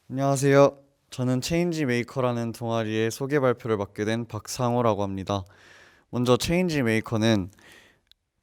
안녕하세요. 저는 체인지 메이커라는 동아리의 소개 발표를 맡게 된 박상호라고 합니다. 먼저 체인지 메이커는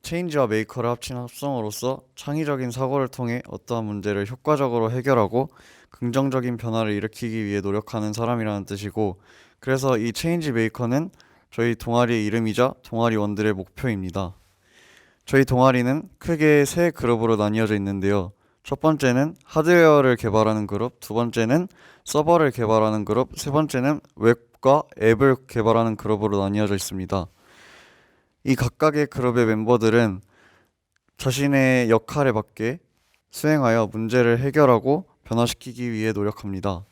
체인지와 메이커를 합친 합성어로서 창의적인 사고를 통해 어떠한 문제를 효과적으로 해결하고 긍정적인 변화를 일으키기 위해 노력하는 사람이라는 뜻이고, 그래서 이 체인지 메이커는 저희 동아리의 이름이자 동아리원들의 목표입니다. 저희 동아리는 크게 세 그룹으로 나뉘어져 있는데요. 첫 번째는 하드웨어를 개발하는 그룹, 두 번째는 서버를 개발하는 그룹, 세 번째는 웹과 앱을 개발하는 그룹으로 나뉘어져 있습니다. 이 각각의 그룹의 멤버들은 자신의 역할에 맞게 수행하여 문제를 해결하고 변화시키기 위해 노력합니다.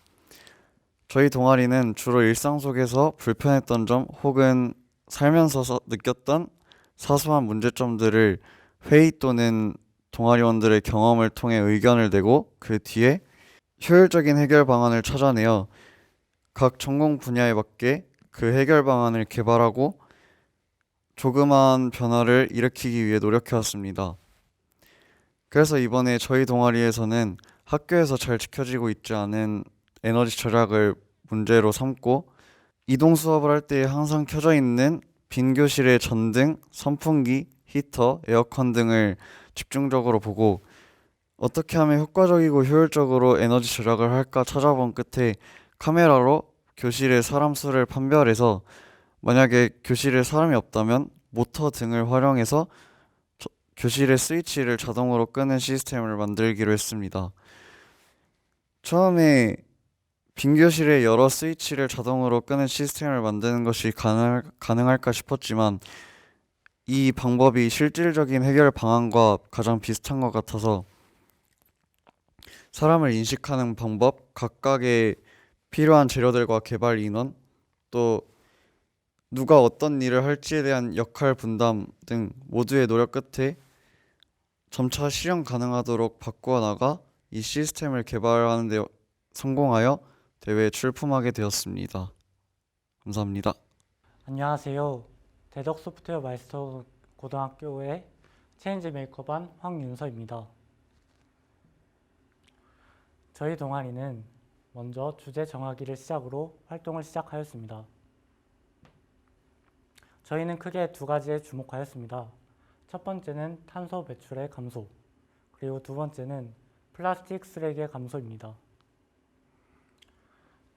저희 동아리는 주로 일상 속에서 불편했던 점 혹은 살면서 느꼈던 사소한 문제점들을 회의 또는 동아리원들의 경험을 통해 의견을 내고, 그 뒤에 효율적인 해결 방안을 찾아내어 각 전공 분야에 맞게 그 해결 방안을 개발하고 조그마한 변화를 일으키기 위해 노력해왔습니다. 그래서 이번에 저희 동아리에서는 학교에서 잘 지켜지고 있지 않은 에너지 절약을 문제로 삼고, 이동 수업을 할 때 항상 켜져 있는 빈 교실의 전등, 선풍기, 히터, 에어컨 등을 집중적으로 보고 어떻게 하면 효과적이고 효율적으로 에너지 절약을 할까 찾아본 끝에 카메라로 교실의 사람 수를 판별해서, 만약에 교실에 사람이 없다면 모터 등을 활용해서 교실의 스위치를 자동으로 끄는 시스템을 만들기로 했습니다. 처음에 빈 교실에 여러 스위치를 자동으로 끄는 시스템을 만드는 것이 가능할까 싶었지만, 이 방법이 실질적인 해결 방안과 가장 비슷한 것 같아서 사람을 인식하는 방법, 각각의 필요한 재료들과 개발 인원, 또 누가 어떤 일을 할지에 대한 역할 분담 등 모두의 노력 끝에 점차 실현 가능하도록 바꾸어 나가 이 시스템을 개발하는 데 성공하여 대회에 출품하게 되었습니다. 감사합니다. 안녕하세요. 대덕 소프트웨어 마이스터 고등학교의 체인지 메이커반 황윤서입니다. 저희 동아리는 먼저 주제 정하기를 시작으로 활동을 시작하였습니다. 저희는 크게 두 가지에 주목하였습니다. 첫 번째는 탄소 배출의 감소, 그리고 두 번째는 플라스틱 쓰레기의 감소입니다.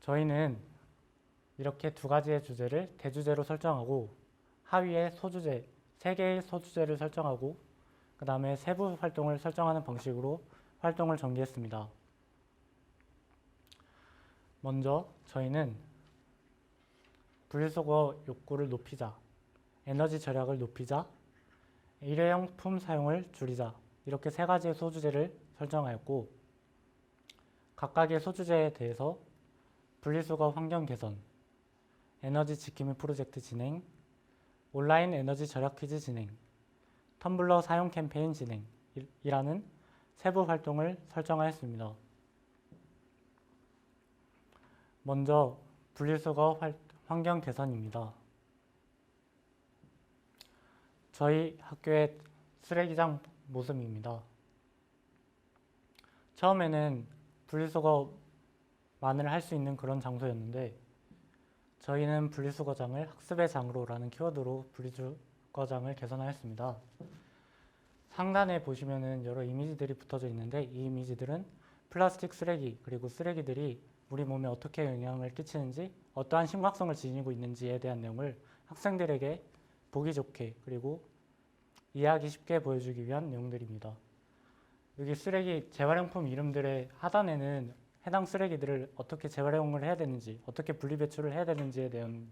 저희는 이렇게 두 가지의 주제를 대주제로 설정하고 하위에 소주제, 3개의 소주제를 설정하고 그 다음에 세부 활동을 설정하는 방식으로 활동을 전개했습니다. 먼저 저희는 분리수거 욕구를 높이자, 에너지 절약을 높이자, 일회용품 사용을 줄이자, 이렇게 세 가지의 소주제를 설정하였고, 각각의 소주제에 대해서 분리수거 환경 개선, 에너지 지킴이 프로젝트 진행, 온라인 에너지 절약 퀴즈 진행, 텀블러 사용 캠페인 진행이라는 세부 활동을 설정하였습니다. 먼저 분리수거 환경 개선입니다. 저희 학교의 쓰레기장 모습입니다. 처음에는 분리수거만을 할 수 있는 그런 장소였는데, 저희는 분리수거장을 학습의 장으로라는 키워드로 분리수거장을 개선하였습니다. 상단에 보시면은 여러 이미지들이 붙어져 있는데, 이 이미지들은 플라스틱 쓰레기, 그리고 쓰레기들이 우리 몸에 어떻게 영향을 끼치는지, 어떠한 심각성을 지니고 있는지에 대한 내용을 학생들에게 보기 좋게 그리고 이해하기 쉽게 보여주기 위한 내용들입니다. 여기 쓰레기 재활용품 이름들의 하단에는 해당 쓰레기들을 어떻게 재활용을 해야 되는지, 어떻게 분리배출을 해야 되는지에 대한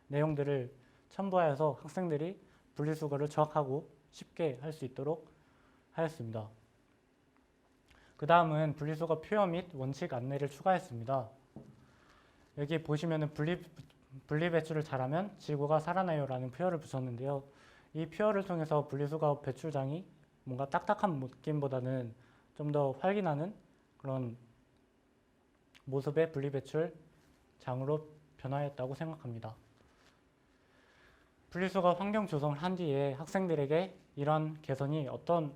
내용들을 첨부하여서 학생들이 분리수거를 정확하고 쉽게 할 수 있도록 하였습니다. 그 다음은 분리수거 표어 및 원칙 안내를 추가했습니다. 여기 보시면은 분리배출을 잘하면 지구가 살아나요 라는 표어를 붙였는데요. 이 표어를 통해서 분리수거 배출장이 뭔가 딱딱한 느낌보다는 좀 더 활기나는 그런 모습의 분리배출장으로 변화했다고 생각합니다. 분리수거 환경 조성을 한 뒤에 학생들에게 이런 개선이 어떤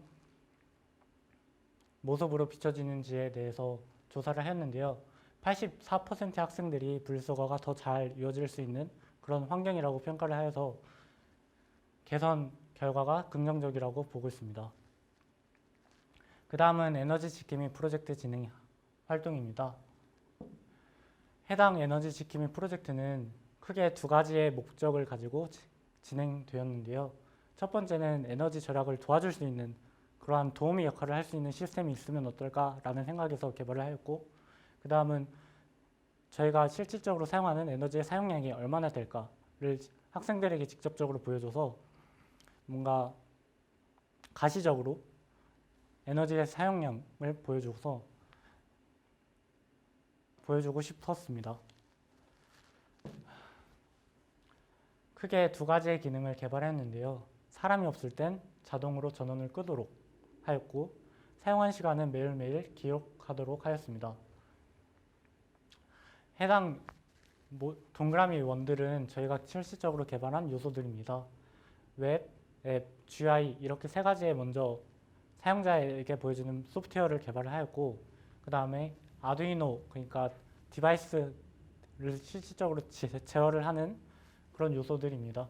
모습으로 비춰지는지에 대해서 조사를 했는데요. 84%의 학생들이 분리수거가 더 잘 이루어질 수 있는 그런 환경이라고 평가를 하여서 개선 결과가 긍정적이라고 보고 있습니다. 그 다음은 에너지 지킴이 프로젝트 진행 활동입니다. 해당 에너지 지킴이 프로젝트는 크게 두 가지의 목적을 가지고 진행되었는데요. 첫 번째는 에너지 절약을 도와줄 수 있는 그러한 도우미 역할을 할 수 있는 시스템이 있으면 어떨까라는 생각에서 개발을 하였고, 그 다음은 저희가 실질적으로 사용하는 에너지의 사용량이 얼마나 될까를 학생들에게 직접적으로 보여줘서 뭔가 가시적으로 에너지의 사용량을 보여주고 싶었습니다. 크게 두 가지의 기능을 개발했는데요. 사람이 없을 땐 자동으로 전원을 끄도록 하였고, 사용한 시간은 매일매일 기록하도록 하였습니다. 해당 동그라미 원들은 저희가 실질적으로 개발한 요소들입니다. 웹, 앱, GUI 이렇게 세 가지에 먼저 사용자에게 보여주는 소프트웨어를 개발을 하였고, 그 다음에 아두이노, 그러니까 디바이스를 실질적으로 제어를 하는 그런 요소들입니다.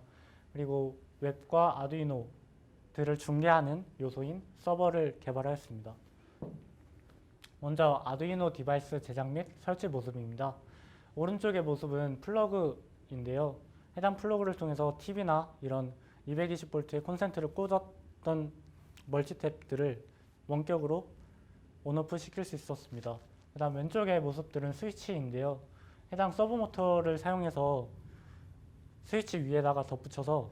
그리고 웹과 아두이노들을 중개하는 요소인 서버를 개발하였습니다. 먼저 아두이노 디바이스 제작 및 설치 모습입니다. 오른쪽의 모습은 플러그인데요. 해당 플러그를 통해서 TV나 이런 220V의 콘센트를 꽂았던 멀티탭들을 원격으로 온오프 시킬 수 있었습니다. 그 다음 왼쪽의 모습들은 스위치인데요. 해당 서브 모터를 사용해서 스위치 위에다가 덧붙여서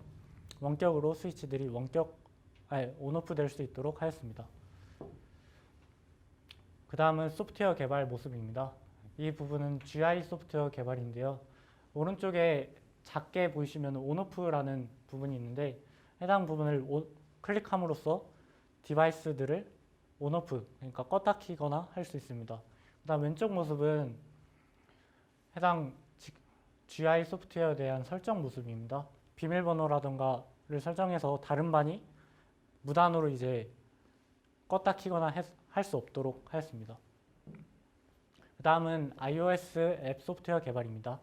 원격으로 스위치들이 온오프 될 수 있도록 하였습니다. 그 다음은 소프트웨어 개발 모습입니다. 이 부분은 GUI 소프트웨어 개발인데요. 오른쪽에 작게 보이시면 온오프라는 부분이 있는데, 해당 부분을 클릭함으로써 디바이스들을 온오프, 그러니까 껐다 키거나 할 수 있습니다. 그 다음 왼쪽 모습은 해당 GUI 소프트웨어에 대한 설정 모습입니다. 비밀번호라던가를 설정해서 다른 반이 무단으로 이제 껐다 키거나 할 수 없도록 하였습니다. 그 다음은 iOS 앱 소프트웨어 개발입니다.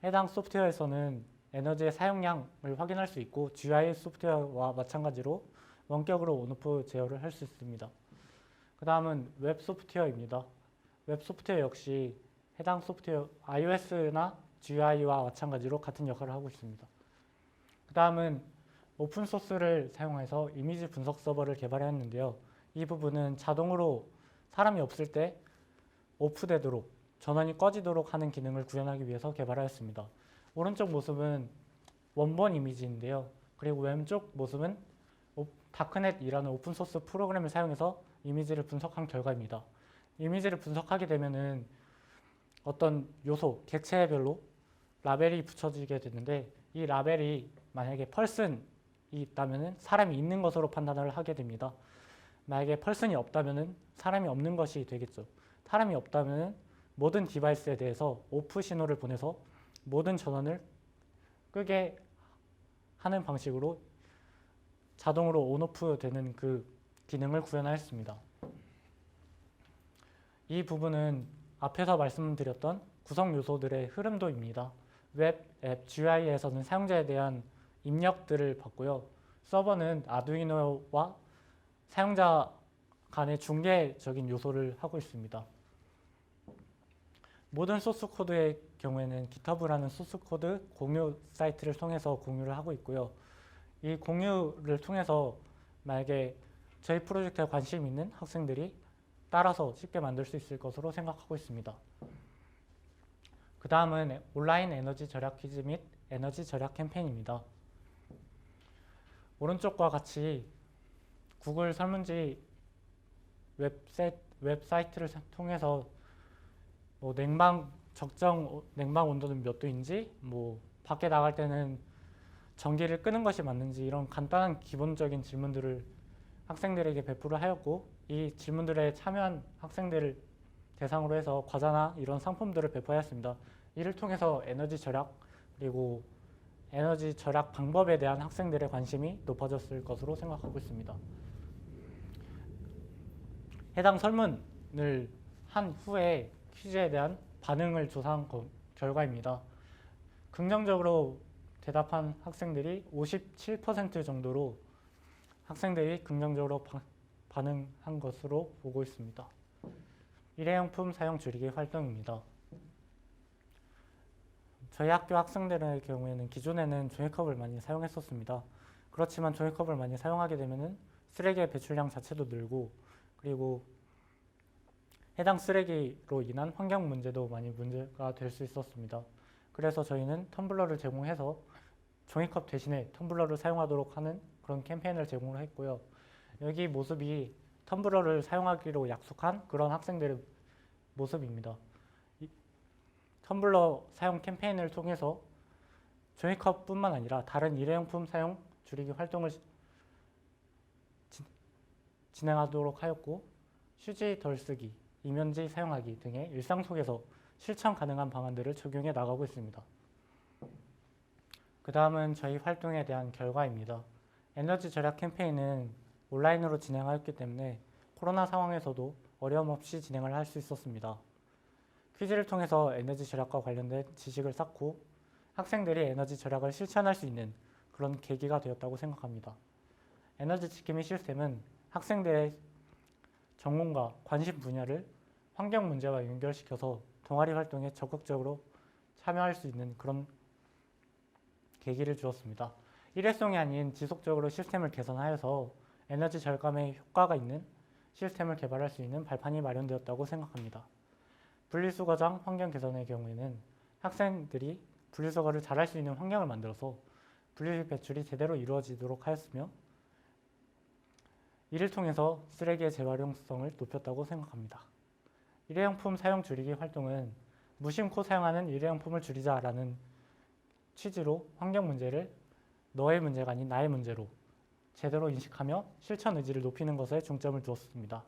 해당 소프트웨어에서는 에너지의 사용량을 확인할 수 있고, GUI 소프트웨어와 마찬가지로 원격으로 온오프 제어를 할 수 있습니다. 그 다음은 웹 소프트웨어입니다. 웹 소프트웨어 역시 해당 소프트웨어 iOS나 GUI와 마찬가지로 같은 역할을 하고 있습니다. 그 다음은 오픈소스를 사용해서 이미지 분석 서버를 개발했는데요. 이 부분은 자동으로 사람이 없을 때 오프되도록, 전원이 꺼지도록 하는 기능을 구현하기 위해서 개발하였습니다. 오른쪽 모습은 원본 이미지인데요. 그리고 왼쪽 모습은 다크넷이라는 오픈소스 프로그램을 사용해서 이미지를 분석한 결과입니다. 이미지를 분석하게 되면은 어떤 요소, 객체별로 라벨이 붙여지게 되는데, 이 라벨이 만약에 펄슨이 있다면은 사람이 있는 것으로 판단을 하게 됩니다. 만약에 펄슨이 없다면은 사람이 없는 것이 되겠죠. 사람이 없다면은 모든 디바이스에 대해서 오프 신호를 보내서 모든 전원을 끄게 하는 방식으로 자동으로 온오프 되는 그 기능을 구현하였습니다. 이 부분은 앞에서 말씀드렸던 구성 요소들의 흐름도입니다. 웹, 앱, GUI에서는 사용자에 대한 입력들을 받고요. 서버는 아두이노와 사용자 간의 중개적인 요소를 하고 있습니다. 모든 소스 코드의 경우에는 GitHub라는 소스 코드 공유 사이트를 통해서 공유를 하고 있고요. 이 공유를 통해서 만약에 저희 프로젝트에 관심 있는 학생들이 따라서 쉽게 만들 수 있을 것으로 생각하고 있습니다. 그 다음은 온라인 에너지 절약 퀴즈 및 에너지 절약 캠페인입니다. 오른쪽과 같이 구글 설문지 웹사이트를 통해서 적정 냉방 온도는 몇 도인지, 밖에 나갈 때는 전기를 끄는 것이 맞는지, 이런 간단한 기본적인 질문들을 학생들에게 배포를 하였고, 이 질문들에 참여한 학생들을 대상으로 해서 과자나 이런 상품들을 배포하였습니다. 이를 통해서 에너지 절약, 그리고 에너지 절약 방법에 대한 학생들의 관심이 높아졌을 것으로 생각하고 있습니다. 해당 설문을 한 후에 퀴즈에 대한 반응을 조사한 결과입니다. 긍정적으로 대답한 학생들이 57% 정도로 학생들이 긍정적으로 반응한 것으로 보고 있습니다. 일회용품 사용 줄이기 활동입니다. 저희 학교 학생들의 경우에는 기존에는 종이컵을 많이 사용했었습니다. 그렇지만 종이컵을 많이 사용하게 되면 쓰레기의 배출량 자체도 늘고, 그리고 해당 쓰레기로 인한 환경 문제도 많이 문제가 될 수 있었습니다. 그래서 저희는 텀블러를 제공해서 종이컵 대신에 텀블러를 사용하도록 하는 그런 캠페인을 제공을 했고요. 여기 모습이 텀블러를 사용하기로 약속한 그런 학생들의 모습입니다. 텀블러 사용 캠페인을 통해서 종이컵뿐만 아니라 다른 일회용품 사용 줄이기 활동을 진행하도록 하였고, 휴지 덜 쓰기, 이면지 사용하기 등의 일상 속에서 실천 가능한 방안들을 적용해 나가고 있습니다. 그 다음은 저희 활동에 대한 결과입니다. 에너지 절약 캠페인은 온라인으로 진행하였기 때문에 코로나 상황에서도 어려움 없이 진행을 할 수 있었습니다. 퀴즈를 통해서 에너지 절약과 관련된 지식을 쌓고 학생들이 에너지 절약을 실천할 수 있는 그런 계기가 되었다고 생각합니다. 에너지 지킴이 시스템은 학생들의 전공과 관심 분야를 환경 문제와 연결시켜서 동아리 활동에 적극적으로 참여할 수 있는 그런 계기를 주었습니다. 일회성이 아닌 지속적으로 시스템을 개선하여서 에너지 절감에 효과가 있는 시스템을 개발할 수 있는 발판이 마련되었다고 생각합니다. 분리수거장 환경 개선의 경우에는 학생들이 분리수거를 잘할 수 있는 환경을 만들어서 분리배출이 제대로 이루어지도록 하였으며, 이를 통해서 쓰레기의 재활용성을 높였다고 생각합니다. 일회용품 사용 줄이기 활동은 무심코 사용하는 일회용품을 줄이자라는 취지로 환경 문제를 너의 문제가 아닌 나의 문제로 제대로 인식하며 실천 의지를 높이는 것에 중점을 두었습니다.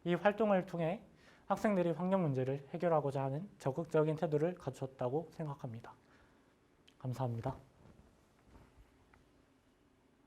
이 활동을 통해 학생들이 환경 문제를 해결하고자 하는 적극적인 태도를 갖췄다고 생각합니다. 감사합니다.